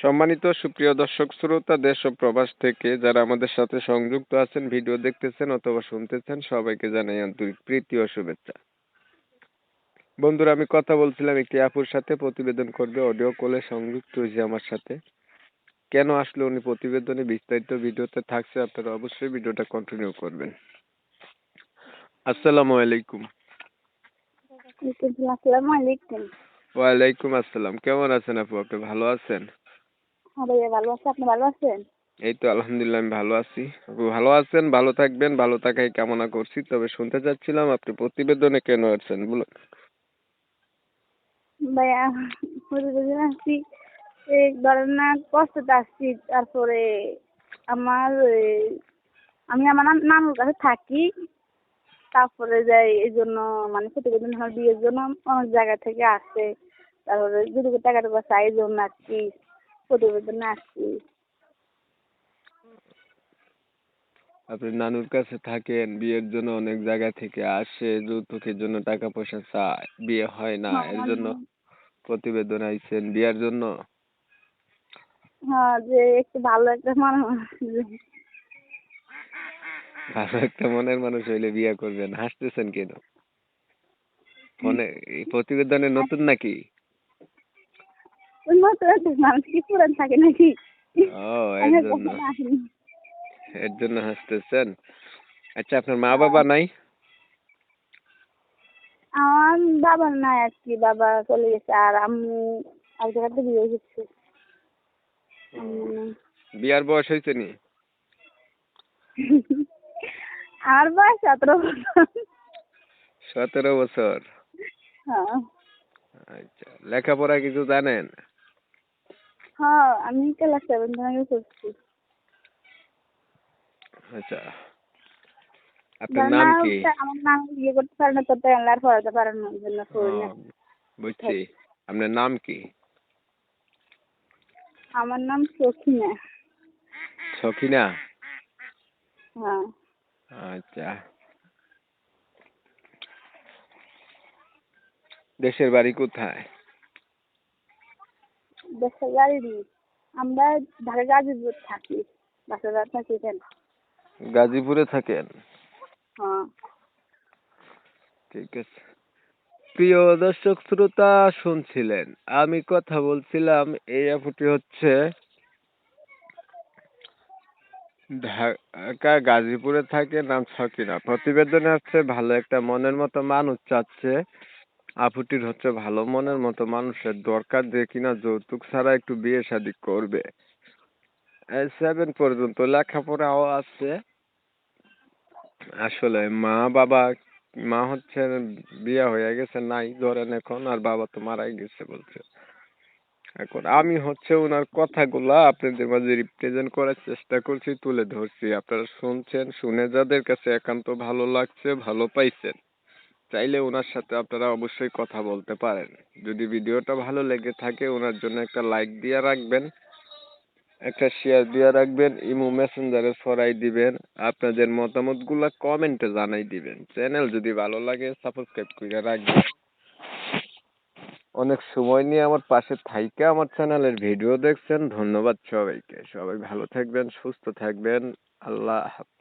সম্মানিত সুপ্রিয় দর্শক শ্রোতা দেশ ও প্রবাস থেকে যারা আমাদের সাথে সংযুক্ত আছেন, ভিডিও দেখতেছেন অথবা শুনতেছেন, সবাইকে জানাই আন্তরিক প্রীতি ও শুভেচ্ছা। বন্ধুরা, আমি কথা বলছিলাম একটি আপুর সাথে, প্রতিবেদন করবে, অডিও কলে সংযুক্ত হয়েছে আমার সাথে। কেন আসলে উনি প্রতিবেদনে বিস্তারিত ভিডিওতে থাকছে, আপনারা অবশ্যই ভিডিওটা কন্টিনিউ করবেন। আসসালামু আলাইকুম। আসসালামু আলাইকুম। ওয়ালাইকুম আসসালাম। কেমন আছেন আপু? আপনি ভালো আছেন? হ্যাঁ ভাইয়া, ভালো আছি। আপনি ভালো আছেন? এই তো আলহামদুলিল্লাহ, আমি ভালো আছি। আপনি ভালো আছেন, ভালো থাকবেন, ভালো থাকাই কামনা করছি। তবে শুনতে চাচ্ছিলাম আপনি প্রতিবেদনে কেন আসছেন বলুন। ভাইয়া, প্রতিদিন আসছি, এই ধরেন না, কষ্টতে আসছি। তারপরে আমার আমি আমার নানুর কাছে থাকি। তারপরে যাই, এই জন্য মানে প্রতিবেদন আমার বিয়ের জন্য অনেক জায়গা থেকে আসে। তারপরে যদি টাকা টাকা চাই, এই জন্য আসছি, প্রতিবেদনে আসছি। আপনি নানুর কাছে থাকেন, বিয়ের জন্য অনেক জায়গা থেকে আসে, যৌতুকের জন্য টাকা পয়সা চায়, বিয়ে হয় না, এর জন্য প্রতিবেদন আইছেন বিয়ের জন্য। হ্যাঁ, যে একটু ভালো একটা মানুষ। ভালো একটা মনের মানুষ হইলে বিয়ে করবেন। হাসতেছেন কেন? ফোনে এই প্রতিবেদনে নতুন নাকি? মানুষ কি পুরান থাকে নাকি? ও, এর জন্য এর জন্য হাসতেছেন। আচ্ছা, আপনার মা বাবা নাই? আমার বাবা নাই আর কি, বাবা চলে গেছে। আর আম্মু এক জায়গাতে বিয়ে গেছে। বিয়ার বয়স হয়েছে নি? আমার বয়স 17 বছর। 17 বছর। হ্যাঁ। আচ্ছা, লেখাপড়া কিছু জানেন? হ্যাঁ, আমি ক্লাস 7 থেকে করছি। আচ্ছা, আপনার নাম কি? আমার নাম বিয়ে করতে পারে না, তো তাই আর পড়াতে পারে না, ওই জন্য করি না। বুঝছি। আপনার নাম কি? আমার নাম সখিনা। সখিনা? হ্যাঁ। আচ্ছা, দেশের বাড়ি কোথায়? দেশের বাড়ি আমরা ঢাকা গাজীপুর থাকি। বাসায় থাকি কেন? গাজীপুরে থাকেন? হ্যাঁ। ঠিক আছে। প্রিয় দর্শক শ্রোতা, শুনছিলেন আমি কথা বলছিলাম, এই আপুটি হচ্ছে ঢাকা গাজীপুরে থাকে, নাম সকিনা। প্রতিবেদনে হচ্ছে ভালো একটা মনের মতো মানুষ চাচ্ছে। আপুটির হচ্ছে ভালো মনের মতো মানুষের দরকার, যে কিনা যৌতুক ছাড়া একটু বিয়ে শাদী করবে। 7 পর্যন্ত লেখাপড়াও আছে। আসলে মা হচ্ছে বিয়ে হয়ে গেছে, নাই ধরেন এখন, আর বাবা তো মারাই গেছে বলছে। এখন আমি হচ্ছে ওনার কথাগুলা আপনাদের মাঝে রিপ্রেজেন্ট করার চেষ্টা করছি, তুলে ধরছি। আপনারা শুনছেন, শুনে যাদের কাছে একান্ত ভালো লাগছে, ভালো পাইছেন, চাইলে ওনার সাথে আপনারা অবশ্যই কথা বলতে পারেন। যদি ভিডিওটা ভালো লেগে থাকে, ওনার জন্য একটা লাইক দিয়ে রাখবেন, একটা শেয়ার দিয়ে রাখবেন, ইমো মেসেঞ্জারে ছড়াই দিবেন, আপনাদের মতামতগুলা কমেন্টে জানাই দিবেন। চ্যানেল যদি ভালো লাগে সাবস্ক্রাইব করে রাখবেন। অনেক সময় নিয়ে আমার পাশে থাইকা আমার চ্যানেলের ভিডিও দেখছেন, ধন্যবাদ সবাইকে। সবাই ভালো থাকবেন, সুস্থ থাকবেন। আল্লাহ হাফেজ।